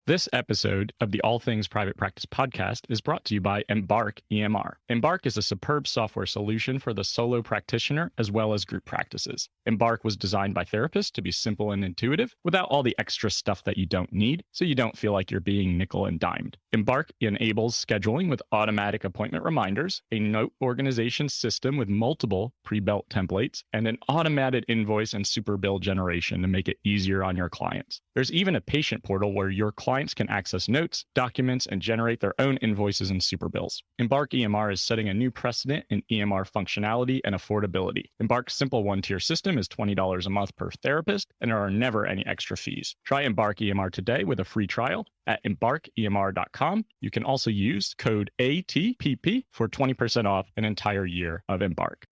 This episode of the All Things Private Practice podcast is brought to you by Embark EMR. Embark is a superb software solution for the solo practitioner as well as group practices. Embark was designed by therapists to be simple and intuitive without all the extra stuff that you don't need, so you don't feel like you're being nickel and dimed. Embark enables scheduling with automatic appointment reminders, a note organization system with multiple pre-built templates, and an automated invoice and super bill generation to make it easier on your clients. There's even a patient portal where your clients can access notes, documents, and generate their own invoices and super bills. Embark EMR is setting a new precedent in EMR functionality and affordability. Embark's simple one-tier system is $20 a month per therapist, and there are never any extra fees. Try Embark EMR today with a free trial at embarkemr.com. You can also use code ATPP for 20% off an entire year of Embark.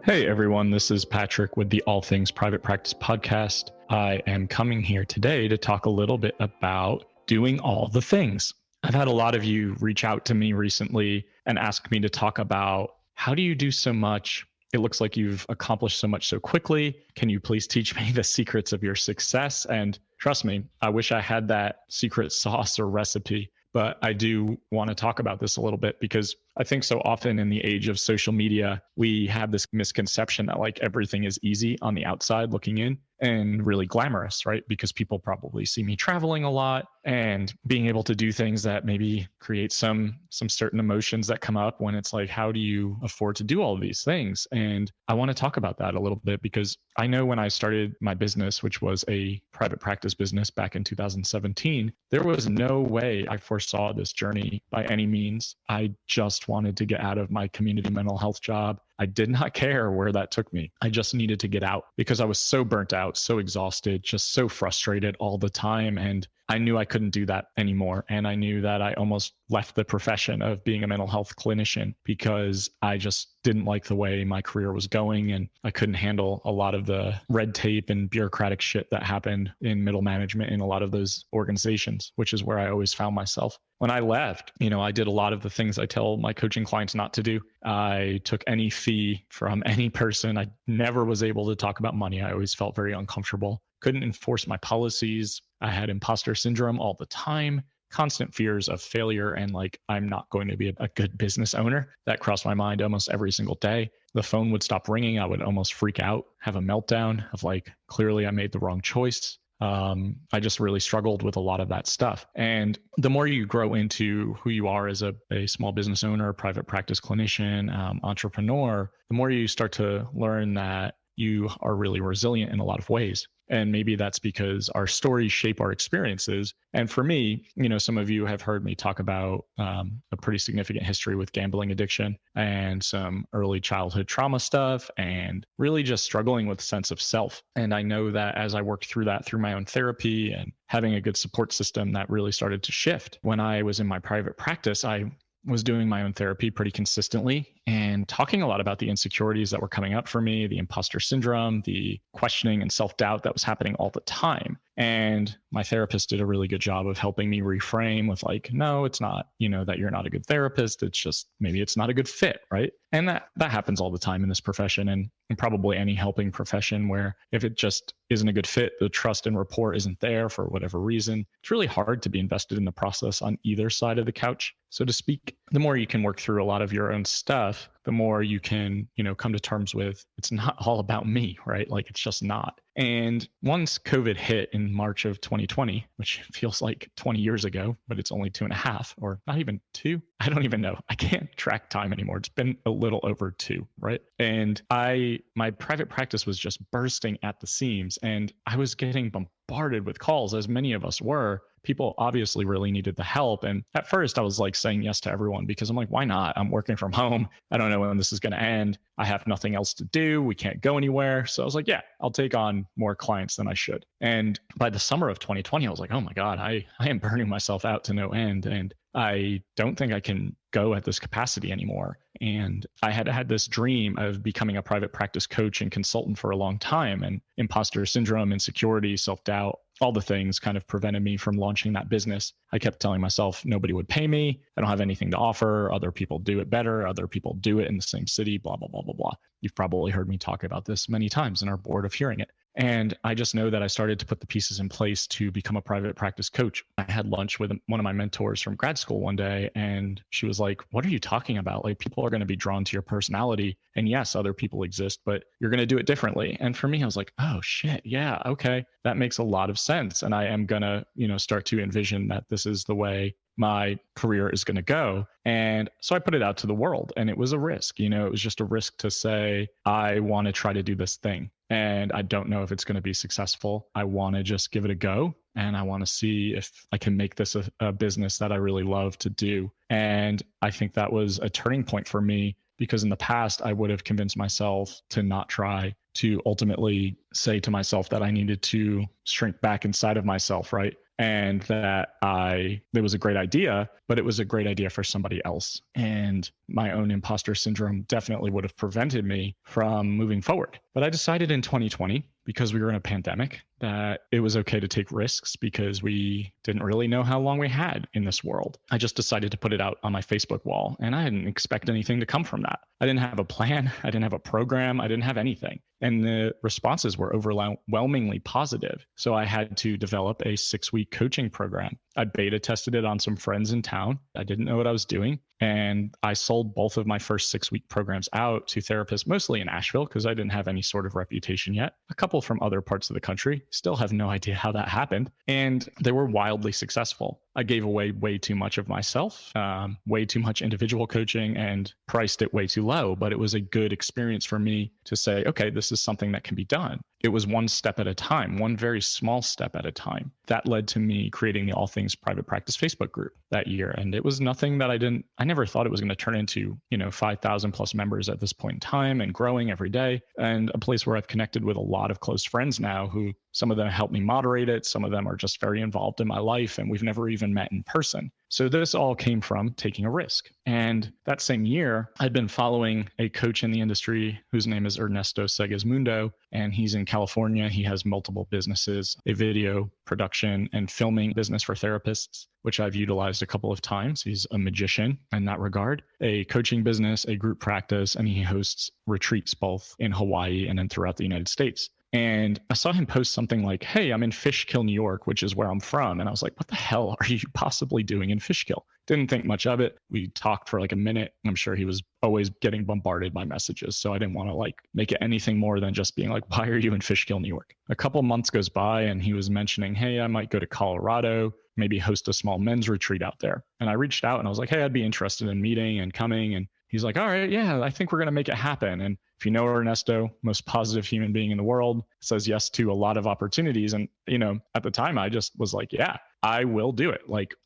Hey everyone, this is Patrick with the All Things Private Practice podcast. I am coming here today to talk a little bit about doing all the things. I've had a lot of you reach out to me recently and ask me to talk about how do you do so much? It looks like you've accomplished so much so quickly. Can you please teach me the secrets of your success? And trust me, I wish I had that secret sauce or recipe. But I do want to talk about this a little bit because I think so often in the age of social media, we have this misconception that like everything is easy on the outside looking in and really glamorous, right? Because people probably see me traveling a lot and being able to do things that maybe create some certain emotions that come up when it's like, how do you afford to do all of these things? And I want to talk about that a little bit because I know when I started my business, which was a private practice business back in 2017, there was no way I foresaw this journey by any means. I just wanted to get out of my community mental health job. I did not care where that took me. I just needed to get out because I was so burnt out, so exhausted, just so frustrated all the time. And I knew I couldn't do that anymore. And I knew that I almost left the profession of being a mental health clinician because I just didn't like the way my career was going. And I couldn't handle a lot of the red tape and bureaucratic shit that happened in middle management in a lot of those organizations, which is where I always found myself. When I left, I did a lot of the things I tell my coaching clients not to do. I took any fee from any person. I never was able to talk about money. I always felt very uncomfortable. Couldn't enforce my policies. I had imposter syndrome all the time, constant fears of failure and like, I'm not going to be a good business owner. That crossed my mind almost every single day. The phone would stop ringing. I would almost freak out, have a meltdown of like, clearly I made the wrong choice. I just really struggled with a lot of that stuff. And the more you grow into who you are as a small business owner, private practice clinician, entrepreneur, the more you start to learn that you are really resilient in a lot of ways. And maybe that's because our stories shape our experiences. And for me, some of you have heard me talk about a pretty significant history with gambling addiction and some early childhood trauma stuff and really just struggling with sense of self. And I know that as I worked through that through my own therapy and having a good support system, that really started to shift. When I was in my private practice, I was doing my own therapy pretty consistently and talking a lot about the insecurities that were coming up for me, the imposter syndrome, the questioning and self-doubt that was happening all the time. And my therapist did a really good job of helping me reframe with like, no, it's not, that you're not a good therapist. It's just, maybe it's not a good fit, right? And that happens all the time in this profession and probably any helping profession where if it just isn't a good fit, the trust and rapport isn't there for whatever reason. It's really hard to be invested in the process on either side of the couch, so to speak. The more you can work through a lot of your own stuff, the more you can, come to terms with it's not all about me, right? Like it's just not. And once COVID hit in March of 2020, which feels like 20 years ago, but it's only 2.5 or not even 2. I don't even know. I can't track time anymore. It's been a little over 2, right? And my private practice was just bursting at the seams and I was getting bombarded with calls, as many of us were. People obviously really needed the help. And at first I was like saying yes to everyone because I'm like, why not? I'm working from home. I don't know when this is going to end. I have nothing else to do. We can't go anywhere. So I was like, yeah, I'll take on more clients than I should. And by the summer of 2020, I was like, oh my God, I am burning myself out to no end. And I don't think I can go at this capacity anymore. And I had this dream of becoming a private practice coach and consultant for a long time. And imposter syndrome, insecurity, self-doubt, all the things kind of prevented me from launching that business. I kept telling myself nobody would pay me. I don't have anything to offer. Other people do it better. Other people do it in the same city, blah, blah, blah, blah, blah. You've probably heard me talk about this many times and are bored of hearing it. And I just know that I started to put the pieces in place to become a private practice coach. I had lunch with one of my mentors from grad school one day, and she was like, "What are you talking about? Like, people are going to be drawn to your personality. And yes, other people exist, but you're going to do it differently." And for me, I was like, "Oh shit. Yeah. Okay. That makes a lot of sense. And I am going to, start to envision that this is the way my career is going to go." And so I put it out to the world, and it was a risk. It was just a risk to say, I want to try to do this thing. And I don't know if it's going to be successful. I want to just give it a go. And I want to see if I can make this a business that I really love to do. And I think that was a turning point for me, because in the past, I would have convinced myself to not try, to ultimately say to myself that I needed to shrink back inside of myself, right? And that it was a great idea, but it was a great idea for somebody else. And my own imposter syndrome definitely would have prevented me from moving forward. But I decided in 2020, because we were in a pandemic, that it was okay to take risks because we didn't really know how long we had in this world. I just decided to put it out on my Facebook wall, and I didn't expect anything to come from that. I didn't have a plan. I didn't have a program. I didn't have anything. And the responses were overwhelmingly positive. So I had to develop a 6-week coaching program. I beta tested it on some friends in town. I didn't know what I was doing. And I sold both of my first 6-week programs out to therapists, mostly in Asheville, because I didn't have any sort of reputation yet. A couple from other parts of the country. Still have no idea how that happened. And they were wildly successful. I gave away way too much of myself, way too much individual coaching, and priced it way too low. But it was a good experience for me to say, okay, this is something that can be done. It was one step at a time, one very small step at a time. That led to me creating the All Things Private Practice Facebook group that year. And it was nothing that I never thought it was going to turn into, 5,000 plus members at this point in time, and growing every day, and a place where I've connected with a lot of close friends now, who some of them help me moderate it. Some of them are just very involved in my life, and we've never even met in person. So this all came from taking a risk. And that same year, I'd been following a coach in the industry whose name is Ernesto Segismundo, and he's in California. He has multiple businesses, a video production and filming business for therapists, which I've utilized a couple of times. He's a magician in that regard, a coaching business, a group practice, and he hosts retreats both in Hawaii and then throughout the United States. And I saw him post something like, "Hey, I'm in Fishkill, New York," which is where I'm from. And I was like, what the hell are you possibly doing in Fishkill? Didn't think much of it. We talked for like a minute. I'm sure he was always getting bombarded by messages. So I didn't want to make it anything more than just being like, "Why are you in Fishkill, New York?" A couple months goes by, and he was mentioning, "Hey, I might go to Colorado, maybe host a small men's retreat out there." And I reached out and I was like, "Hey, I'd be interested in meeting and coming." And he's like, "All right, yeah, I think we're going to make it happen." And if you know Ernesto, most positive human being in the world, says yes to a lot of opportunities. And, at the time I just was like, yeah, I will do it.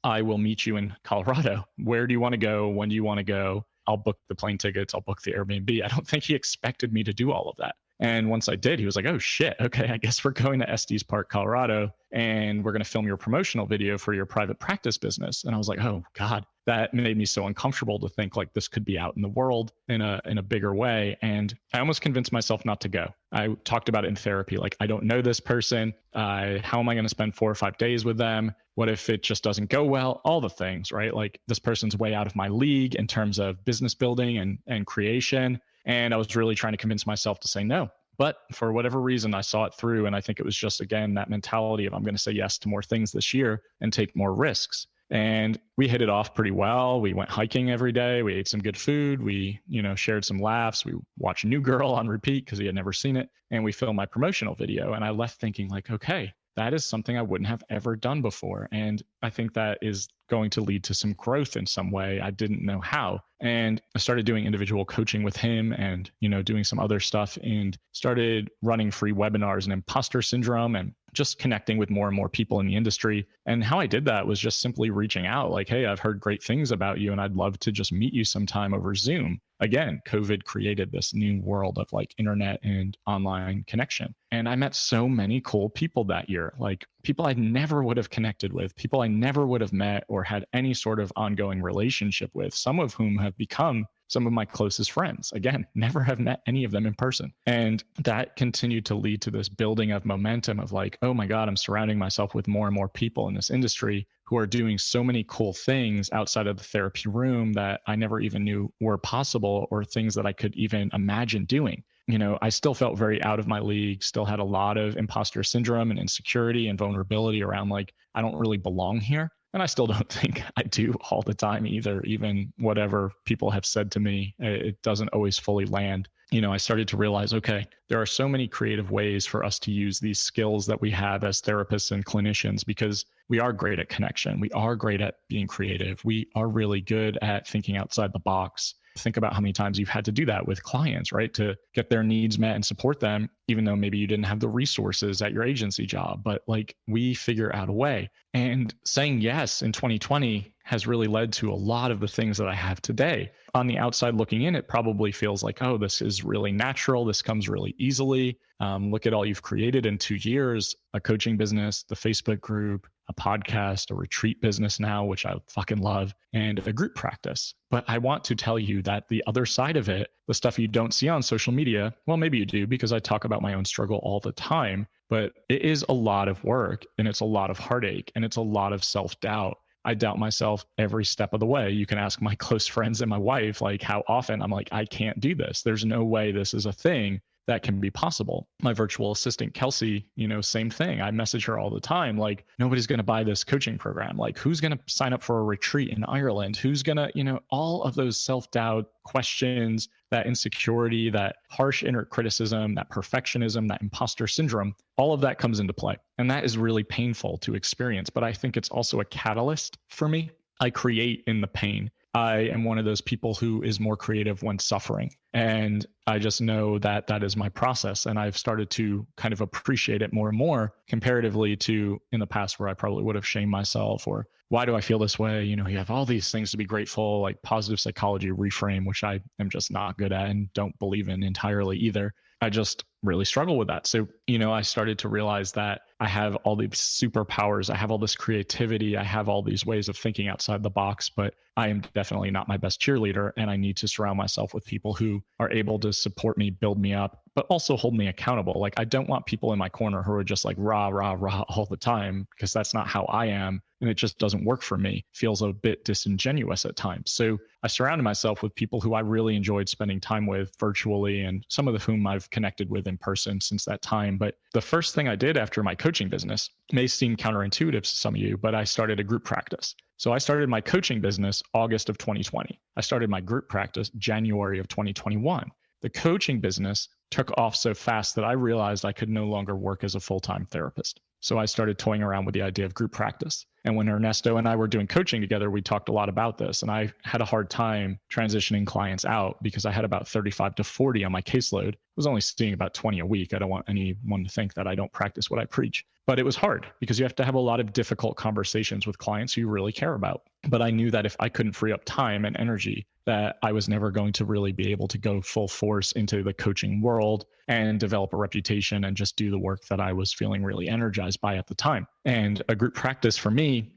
I will meet you in Colorado. Where do you want to go? When do you want to go? I'll book the plane tickets. I'll book the Airbnb. I don't think he expected me to do all of that. And once I did, he was like, "Oh shit. Okay. I guess we're going to Estes Park, Colorado, and we're going to film your promotional video for your private practice business." And I was like, oh God, that made me so uncomfortable to think like this could be out in the world in a bigger way. And I almost convinced myself not to go. I talked about it in therapy. Like, I don't know this person. How am I going to spend 4 or 5 days with them? What if it just doesn't go well? All the things, right? Like, this person's way out of my league in terms of business building and creation. And I was really trying to convince myself to say no. But for whatever reason, I saw it through. And I think it was just, again, that mentality of I'm going to say yes to more things this year and take more risks. And we hit it off pretty well. We went hiking every day. We ate some good food. We, shared some laughs. We watched New Girl on repeat because he had never seen it. And we filmed my promotional video. And I left thinking like, okay, that is something I wouldn't have ever done before. And I think that is going to lead to some growth in some way. I didn't know how. And I started doing individual coaching with him and, doing some other stuff, and started running free webinars on imposter syndrome and just connecting with more and more people in the industry. And how I did that was just simply reaching out like, "Hey, I've heard great things about you and I'd love to just meet you sometime over Zoom." Again, COVID created this new world of internet and online connection. And I met so many cool people that year, like people I never would have connected with, people I never would have met or had any sort of ongoing relationship with, some of whom have become some of my closest friends. Again, never have met any of them in person. And that continued to lead to this building of momentum of like, oh my God, I'm surrounding myself with more and more people in this industry who are doing so many cool things outside of the therapy room that I never even knew were possible, or things that I could even imagine doing. I still felt very out of my league, still had a lot of imposter syndrome and insecurity and vulnerability around like, I don't really belong here. And I still don't think I do all the time either. Even whatever people have said to me, it doesn't always fully land. I started to realize, okay, there are so many creative ways for us to use these skills that we have as therapists and clinicians, because we are great at connection. We are great at being creative. We are really good at thinking outside the box. Think about how many times you've had to do that with clients, right? To get their needs met and support them, even though maybe you didn't have the resources at your agency job. But like, we figure out a way. And saying yes in 2020 has really led to a lot of the things that I have today. On the outside looking in, it probably feels like, oh, this is really natural. This comes really easily. Look at all you've created in 2 years, a coaching business, the Facebook group, a podcast, a retreat business now, which I fucking love, and a group practice. But I want to tell you that the other side of it, the stuff you don't see on social media, well, maybe you do, because I talk about my own struggle all the time, but it is a lot of work, and it's a lot of heartache, and it's a lot of self-doubt. I doubt myself every step of the way. You can ask my close friends and my wife, like, how often I'm like, I can't do this. There's no way this is a thing that can be possible. My virtual assistant, Kelsey, same thing. I message her all the time, like, nobody's going to buy this coaching program. Like, who's going to sign up for a retreat in Ireland? Who's going to, all of those self-doubt questions, that insecurity, that harsh inner criticism, that perfectionism, that imposter syndrome, all of that comes into play. And that is really painful to experience. But I think it's also a catalyst for me. I create in the pain. I am one of those people who is more creative when suffering. And I just know that that is my process. And I've started to kind of appreciate it more and more comparatively to in the past, where I probably would have shamed myself, or why do I feel this way? You have all these things to be grateful, like positive psychology reframe, which I am just not good at and don't believe in entirely either. I just really struggle with that. So, I started to realize that I have all these superpowers. I have all this creativity. I have all these ways of thinking outside the box, but I am definitely not my best cheerleader. And I need to surround myself with people who are able to support me, build me up, but also hold me accountable. Like, I don't want people in my corner who are just like rah, rah, rah all the time, because that's not how I am. And it just doesn't work for me. Feels a bit disingenuous at times. So I surrounded myself with people who I really enjoyed spending time with virtually, and some of whom I've connected with in person since that time. But the first thing I did after my coaching business may seem counterintuitive to some of you, but I started a group practice. So I started my coaching business August of 2020. I started my group practice January of 2021. The coaching business took off so fast that I realized I could no longer work as a full-time therapist. So I started toying around with the idea of group practice. And when Ernesto and I were doing coaching together, we talked a lot about this. And I had a hard time transitioning clients out because I had about 35 to 40 on my caseload. I was only seeing about 20 a week. I don't want anyone to think that I don't practice what I preach. But it was hard because you have to have a lot of difficult conversations with clients who you really care about. But I knew that if I couldn't free up time and energy, that I was never going to really be able to go full force into the coaching world and develop a reputation and just do the work that I was feeling really energized by at the time. And a group practice for me,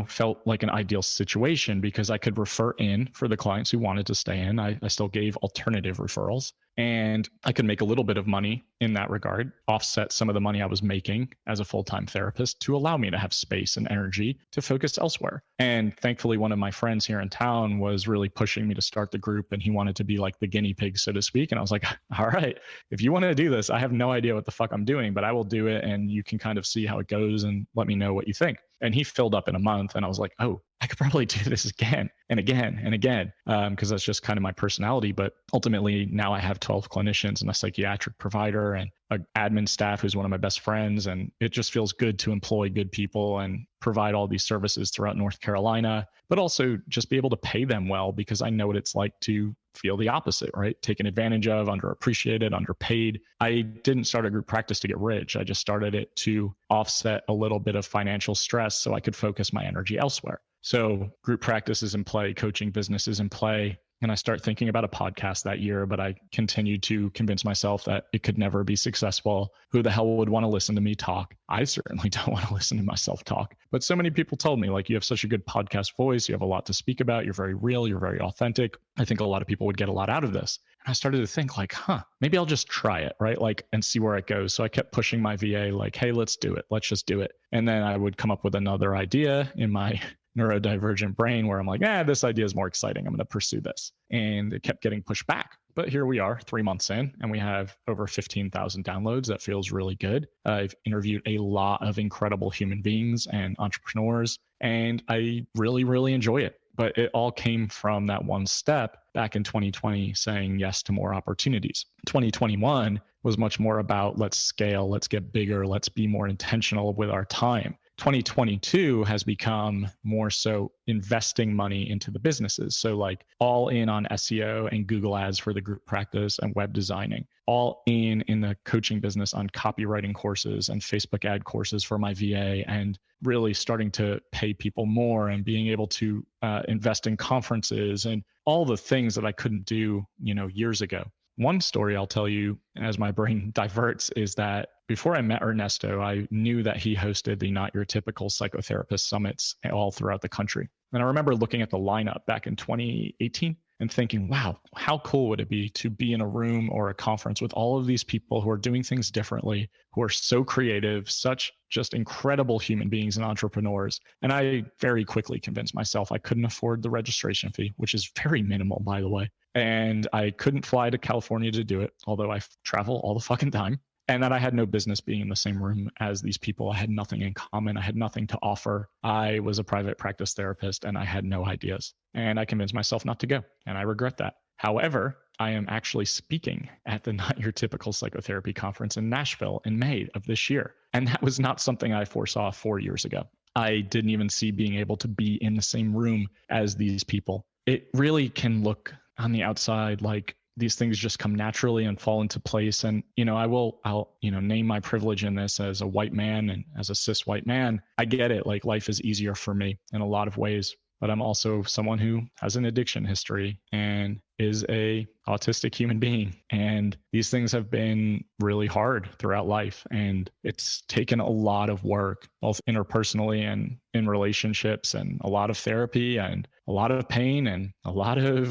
felt like an ideal situation because I could refer in for the clients who wanted to stay in. I still gave alternative referrals, and I could make a little bit of money in that regard, offset some of the money I was making as a full-time therapist to allow me to have space and energy to focus elsewhere. And thankfully, one of my friends here in town was really pushing me to start the group, and he wanted to be like the guinea pig, so to speak. And I was like, all right, if you want to do this, I have no idea what the fuck I'm doing, but I will do it. And you can kind of see how it goes and let me know what you think. And he filled up in a month, and I was like, oh, I could probably do this again and again and again, because that's just kind of my personality. But ultimately, now I have 12 clinicians and a psychiatric provider and an admin staff who's one of my best friends. And it just feels good to employ good people and provide all these services throughout North Carolina, but also just be able to pay them well, because I know what it's like to feel the opposite, right? Taken advantage of, underappreciated, underpaid. I didn't start a group practice to get rich. I just started it to offset a little bit of financial stress so I could focus my energy elsewhere. So group practice is in play, coaching business is in play. And I start thinking about a podcast that year, but I continued to convince myself that it could never be successful. Who the hell would want to listen to me talk? I certainly don't want to listen to myself talk. But so many people told me, like, you have such a good podcast voice. You have a lot to speak about. You're very real. You're very authentic. I think a lot of people would get a lot out of this. And I started to think like, maybe I'll just try it, right? Like, and see where it goes. So I kept pushing my VA like, hey, let's do it. Let's just do it. And then I would come up with another idea in my neurodivergent brain where I'm like, this idea is more exciting. I'm going to pursue this. And it kept getting pushed back. but here we are 3 months in and we have over 15,000 downloads. That feels really good. I've interviewed a lot of incredible human beings and entrepreneurs, and I really, really enjoy it. But it all came from that one step back in 2020, saying yes to more opportunities. 2021 was much more about let's scale, let's get bigger, let's be more intentional with our time. 2022 has become more so investing money into the businesses. So like all in on SEO and Google ads for the group practice and web designing, all in the coaching business on copywriting courses and Facebook ad courses for my VA, and really starting to pay people more and being able to invest in conferences and all the things that I couldn't do, years ago. One story I'll tell you as my brain diverts is that before I met Ernesto, I knew that he hosted the Not Your Typical Psychotherapist Summits all throughout the country. And I remember looking at the lineup back in 2018 and thinking, wow, how cool would it be to be in a room or a conference with all of these people who are doing things differently, who are so creative, such just incredible human beings and entrepreneurs. And I very quickly convinced myself I couldn't afford the registration fee, which is very minimal, by the way. And I couldn't fly to California to do it, although I travel all the fucking time. And that I had no business being in the same room as these people. I had nothing in common. I had nothing to offer. I was a private practice therapist and I had no ideas. And I convinced myself not to go. And I regret that. However, I am actually speaking at the Not Your Typical Psychotherapy Conference in Nashville in May of this year. And that was not something I foresaw 4 years ago. I didn't even see being able to be in the same room as these people. It really can look on the outside like these things just come naturally and fall into place. And, I'll name my privilege in this as a white man and as a cis white man. I get it. Like life is easier for me in a lot of ways, but I'm also someone who has an addiction history and is a autistic human being. And these things have been really hard throughout life. And it's taken a lot of work, both interpersonally and in relationships, and a lot of therapy and a lot of pain and a lot of,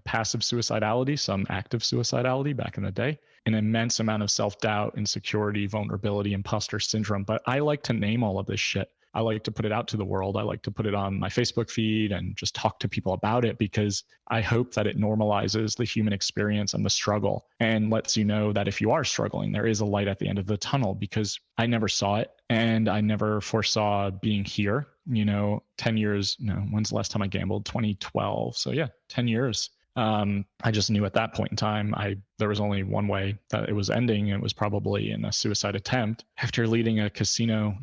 passive suicidality, some active suicidality back in the day, an immense amount of self-doubt, insecurity, vulnerability, imposter syndrome. But I like to name all of this shit. I like to put it out to the world. I like to put it on my Facebook feed and just talk to people about it, because I hope that it normalizes the human experience and the struggle and lets you know that if you are struggling, there is a light at the end of the tunnel, because I never saw it and I never foresaw being here. 10 years, when's the last time I gambled? 2012. So yeah, 10 years. I just knew at that point in time, there was only one way that it was ending. It was probably in a suicide attempt. After leading a casino,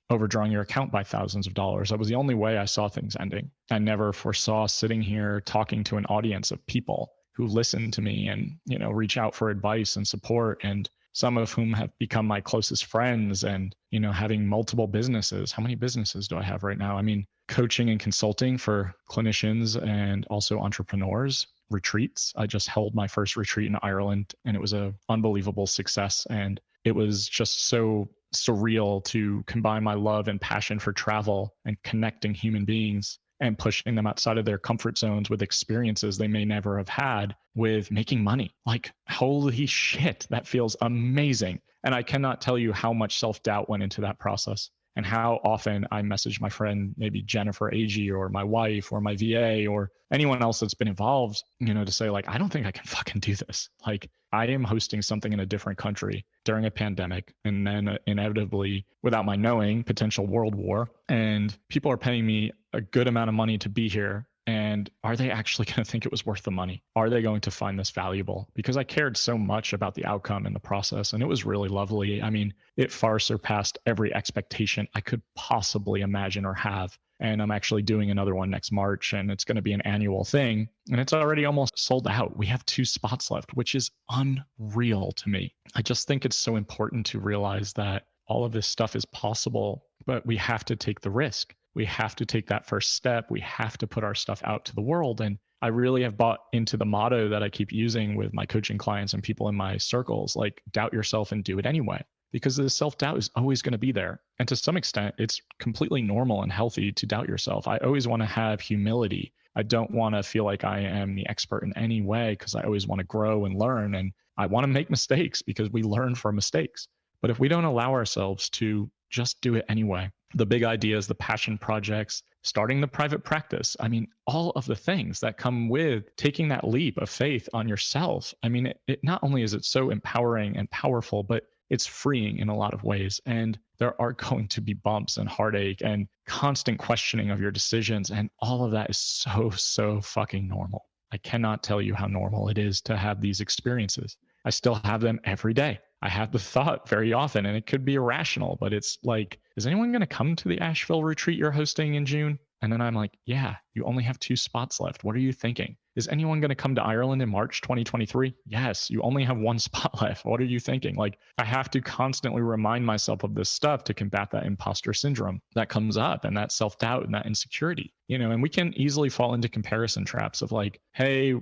overdrawing your account by thousands of dollars, that was the only way I saw things ending. I never foresaw sitting here talking to an audience of people who listen to me and, reach out for advice and support, and some of whom have become my closest friends, and, having multiple businesses. How many businesses do I have right now? I mean, coaching and consulting for clinicians and also entrepreneurs. Retreats. I just held my first retreat in Ireland and it was an unbelievable success. And it was just so surreal to combine my love and passion for travel and connecting human beings and pushing them outside of their comfort zones with experiences they may never have had, with making money. Like, holy shit, that feels amazing. And I cannot tell you how much self-doubt went into that process, and how often I message my friend, maybe Jennifer Agee, or my wife, or my VA, or anyone else that's been involved, to say like, I don't think I can fucking do this. Like, I am hosting something in a different country during a pandemic, and then inevitably, without my knowing, potential world war. And people are paying me a good amount of money to be here. And are they actually going to think it was worth the money? Are they going to find this valuable? Because I cared so much about the outcome and the process, and it was really lovely. I mean, it far surpassed every expectation I could possibly imagine or have. And I'm actually doing another one next March, and it's going to be an annual thing. And it's already almost sold out. We have 2 spots left, which is unreal to me. I just think it's so important to realize that all of this stuff is possible, but we have to take the risk. We have to take that first step. We have to put our stuff out to the world. And I really have bought into the motto that I keep using with my coaching clients and people in my circles, like, doubt yourself and do it anyway, because the self-doubt is always going to be there. And to some extent, it's completely normal and healthy to doubt yourself. I always want to have humility. I don't want to feel like I am the expert in any way, because I always want to grow and learn. And I want to make mistakes because we learn from mistakes. But if we don't allow ourselves to just do it anyway, the big ideas, the passion projects, starting the private practice. I mean, all of the things that come with taking that leap of faith on yourself. I mean, it not only is it so empowering and powerful, but it's freeing in a lot of ways. And there are going to be bumps and heartache and constant questioning of your decisions. And all of that is so fucking normal. I cannot tell you how normal it is to have these experiences. I still have them every day. I have the thought very often, and it could be irrational, but it's like, is anyone going to come to the Asheville retreat you're hosting in June? And then I'm like, yeah, you only have 2 spots left. What are you thinking? Is anyone going to come to Ireland in March 2023? Yes, you only have 1 spot left. What are you thinking? Like, I have to constantly remind myself of this stuff to combat that imposter syndrome that comes up and that self-doubt and that insecurity. And we can easily fall into comparison traps of like, hey,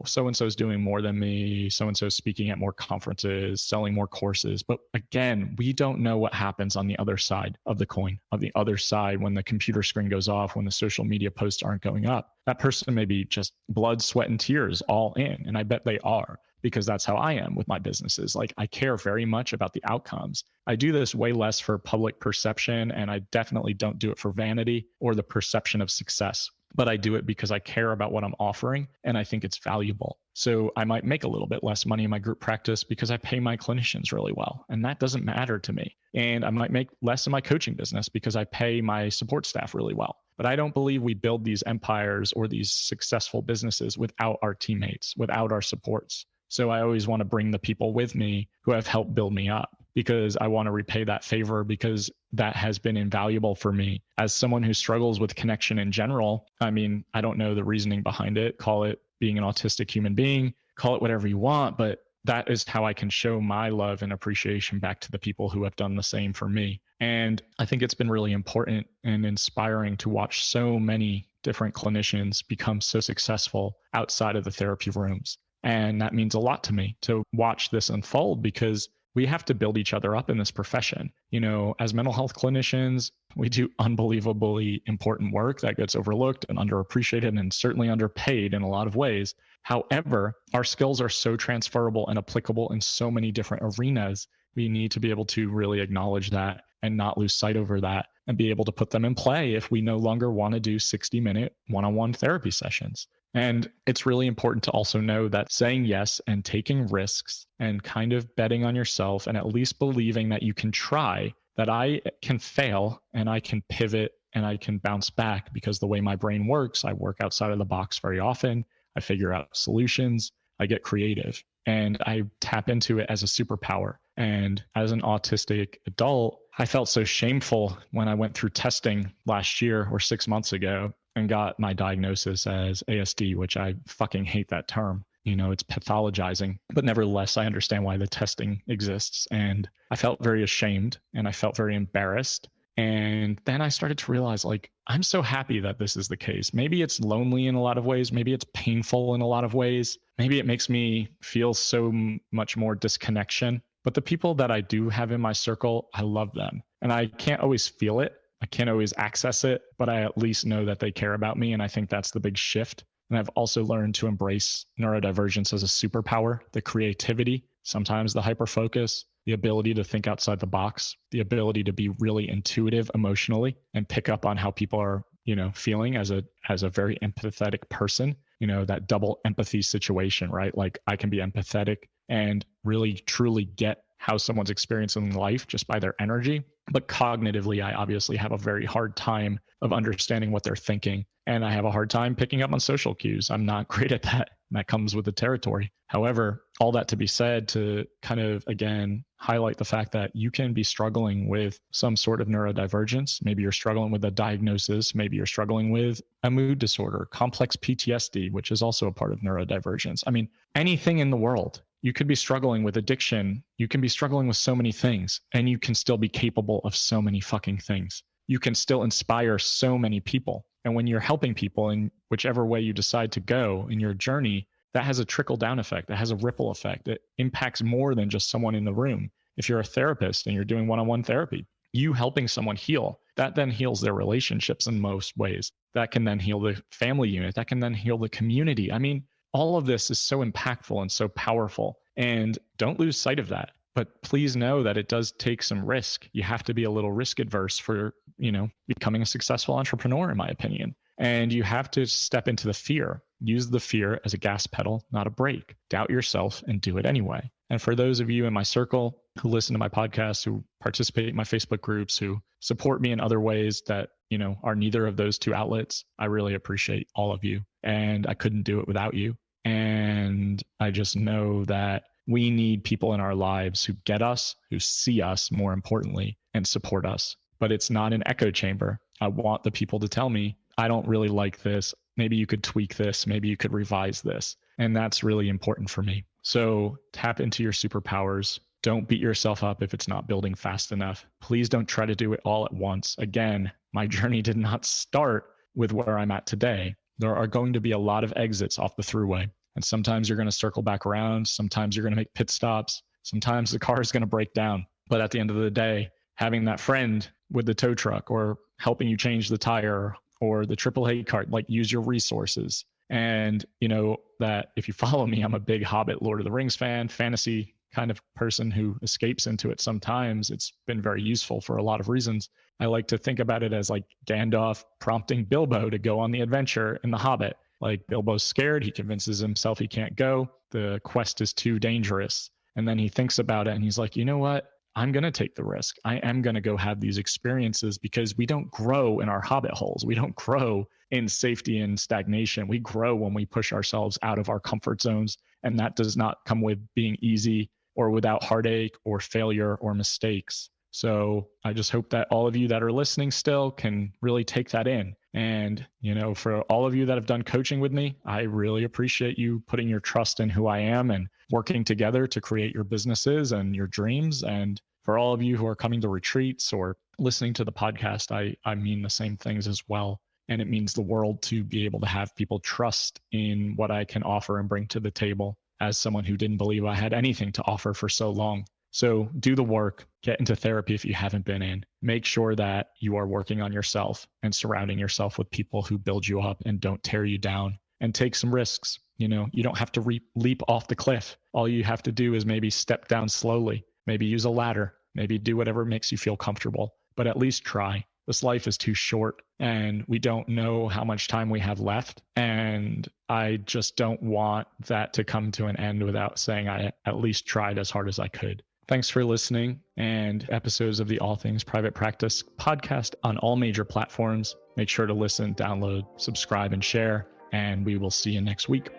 so-and-so is doing more than me. So-and-so is speaking at more conferences, selling more courses. But again, we don't know what happens on the other side of the coin, of the other side when the computer screen goes off, when the social media posts aren't going up. That person may be just blood, sweat, and tears all in. And I bet they are, because that's how I am with my businesses. Like, I care very much about the outcomes. I do this way less for public perception, and I definitely don't do it for vanity or the perception of success. But I do it because I care about what I'm offering and I think it's valuable. So I might make a little bit less money in my group practice because I pay my clinicians really well. And that doesn't matter to me. And I might make less in my coaching business because I pay my support staff really well. But I don't believe we build these empires or these successful businesses without our teammates, without our supports. So I always want to bring the people with me who have helped build me up, because I want to repay that favor, because that has been invaluable for me as someone who struggles with connection in general. I mean, I don't know the reasoning behind it. Call it being an autistic human being, call it whatever you want, but that is how I can show my love and appreciation back to the people who have done the same for me. And I think it's been really important and inspiring to watch so many different clinicians become so successful outside of the therapy rooms. And that means a lot to me to watch this unfold, because we have to build each other up in this profession. As mental health clinicians, we do unbelievably important work that gets overlooked and underappreciated and certainly underpaid in a lot of ways. However, our skills are so transferable and applicable in so many different arenas. We need to be able to really acknowledge that and not lose sight over that, and be able to put them in play if we no longer want to do 60-minute one-on-one therapy sessions. And it's really important to also know that saying yes and taking risks and kind of betting on yourself and at least believing that you can try, that I can fail and I can pivot and I can bounce back, because the way my brain works, I work outside of the box very often. I figure out solutions, I get creative, and I tap into it as a superpower. And as an autistic adult, I felt so shameful when I went through testing last year or 6 months ago and got my diagnosis as ASD, which I fucking hate that term. It's pathologizing, but nevertheless, I understand why the testing exists. And I felt very ashamed and I felt very embarrassed. And then I started to realize, like, I'm so happy that this is the case. Maybe it's lonely in a lot of ways. Maybe it's painful in a lot of ways. Maybe it makes me feel so much more disconnection. But the people that I do have in my circle, I love them. And I can't always feel it. I can't always access it, but I at least know that they care about me. And I think that's the big shift. And I've also learned to embrace neurodivergence as a superpower, the creativity, sometimes the hyperfocus, the ability to think outside the box, the ability to be really intuitive emotionally and pick up on how people are, feeling as a very empathetic person, that double empathy situation, right? Like, I can be empathetic and really truly get how someone's experiencing life just by their energy. But cognitively, I obviously have a very hard time of understanding what they're thinking. And I have a hard time picking up on social cues. I'm not great at that. And that comes with the territory. However, all that to be said, to kind of, again, highlight the fact that you can be struggling with some sort of neurodivergence. Maybe you're struggling with a diagnosis. Maybe you're struggling with a mood disorder, complex PTSD, which is also a part of neurodivergence. I mean, anything in the world. You could be struggling with addiction. You can be struggling with so many things, and you can still be capable of so many fucking things. You can still inspire so many people. And when you're helping people in whichever way you decide to go in your journey, that has a trickle down effect. That has a ripple effect. It impacts more than just someone in the room. If you're a therapist and you're doing one-on-one therapy, you helping someone heal, that then heals their relationships in most ways. That can then heal the family unit. That can then heal the community. I mean, all of this is so impactful and so powerful. And don't lose sight of that. But please know that it does take some risk. You have to be a little risk adverse for, becoming a successful entrepreneur, in my opinion. And you have to step into the fear. Use the fear as a gas pedal, not a brake. Doubt yourself and do it anyway. And for those of you in my circle who listen to my podcast, who participate in my Facebook groups, who support me in other ways that, are neither of those two outlets, I really appreciate all of you. And I couldn't do it without you. And I just know that we need people in our lives who get us, who see us, more importantly, and support us. But it's not an echo chamber. I want the people to tell me, I don't really like this. Maybe you could tweak this. Maybe you could revise this. And that's really important for me. So tap into your superpowers. Don't beat yourself up if it's not building fast enough. Please don't try to do it all at once. Again, my journey did not start with where I'm at today. There are going to be a lot of exits off the thruway. And sometimes you're going to circle back around. Sometimes you're going to make pit stops. Sometimes the car is going to break down. But at the end of the day, having that friend with the tow truck or helping you change the tire or the AAA cart, use your resources. And that if you follow me, I'm a big Hobbit, Lord of the Rings fan, fantasy kind of person who escapes into it sometimes. It's been very useful for a lot of reasons. I like to think about it as like Gandalf prompting Bilbo to go on the adventure in The Hobbit. Bilbo's scared. He convinces himself he can't go. The quest is too dangerous. And then he thinks about it and he's like, you know what? I'm going to take the risk. I am going to go have these experiences because we don't grow in our hobbit holes. We don't grow in safety and stagnation. We grow when we push ourselves out of our comfort zones. And that does not come with being easy or without heartache or failure or mistakes. So I just hope that all of you that are listening still can really take that in. And, for all of you that have done coaching with me, I really appreciate you putting your trust in who I am and working together to create your businesses and your dreams. And for all of you who are coming to retreats or listening to the podcast, I mean the same things as well. And it means the world to be able to have people trust in what I can offer and bring to the table as someone who didn't believe I had anything to offer for so long. So do the work, get into therapy if you haven't been in. Make sure that you are working on yourself and surrounding yourself with people who build you up and don't tear you down, and take some risks. You don't have to leap off the cliff. All you have to do is maybe step down slowly, maybe use a ladder, maybe do whatever makes you feel comfortable, but at least try. This life is too short and we don't know how much time we have left. And I just don't want that to come to an end without saying I at least tried as hard as I could. Thanks for listening, and episodes of the All Things Private Practice podcast on all major platforms. Make sure to listen, download, subscribe, and share, and we will see you next week.